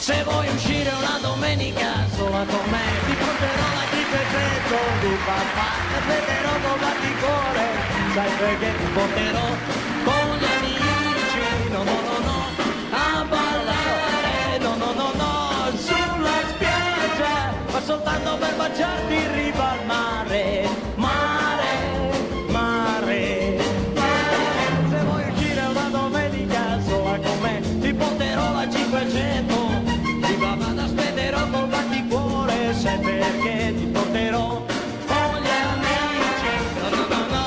Se vuoi uscire una domenica sola con me, ti porterò la tripetto di papà, ti aspetterò con batticuore, sai perché ti porterò con gli amici, no no no no, a ballare, no no no no, sulla spiaggia, ma soltanto per baciarti in riva al mare, mare, mare, mare. Se vuoi uscire una domenica sola con me, ti porterò la 500. Aspetterò col batticuore, sai perché ti porterò con gli amici, no no no no,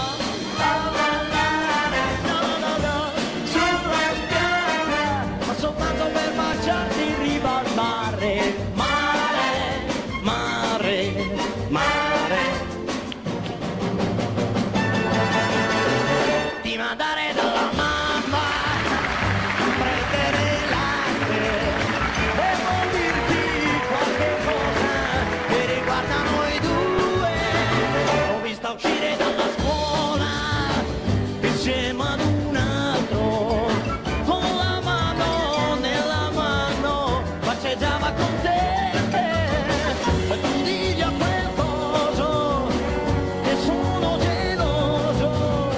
a ballare, no no no, sulla spiaggia, ma soltanto per baciarti in riva al mare, mare, mare, mare. Ti mandare dalla mamma a prendere latte e poi dirti qualche cosa che riguarda noi due. Ho visto uscire dalla scuola insieme ad un altro, con la mano nella mano passeggiava con te. E tu digli a quel coso che sono geloso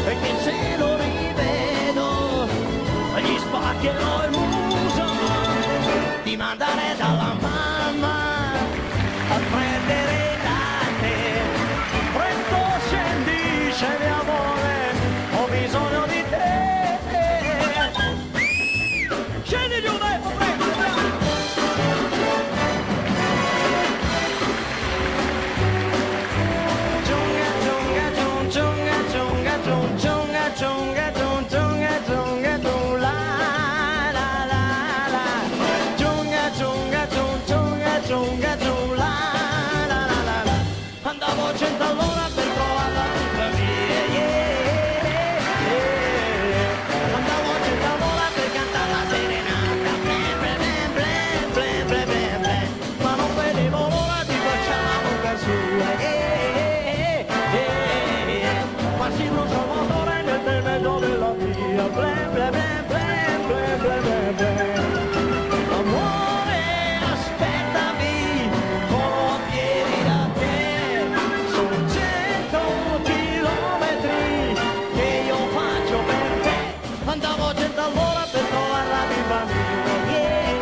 e che se lo rivedo gli spaccherò il muso. Di mandare dalla mamma a prendere latte, presto scendi, scendi amore, ho bisogno di te. Scendi giù, dai, prego, Giunga, giunga, giunga, giunga, giunga, giunga, giunga, giunga, giunga, giunga, giunga, la, la, la, la. Giunga, giunga, giunga, giunga, giunga, la, la, la, la, la. Andavo a 100 all'ora per trovarla tutta mia, yeah, yeah. Andavo a 100 all'ora per cantare la serenata, blen, blen, blen, blen, blen, blen, blen. Ma non vedevo l'ora di baciare la bocca sua, yeah, yeah, yeah. Quasi non so motore nel mezzo della via, blen, blen, blen, blen, blen, blen, blen, blen. Amore, aspettami, corro a piedi da te, sono 100 chilometri che io faccio per te. Andavo a 100 all'ora per trovarla di bambino, yeah,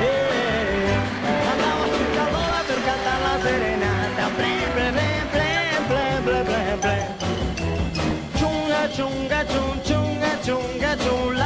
yeah. Andavo a 100 all'ora per cantare la serenata, blen, blen, blen, blen, blen, blen, blen, blen. Giunga, giunga, giunga, giunga, giunga, giunga.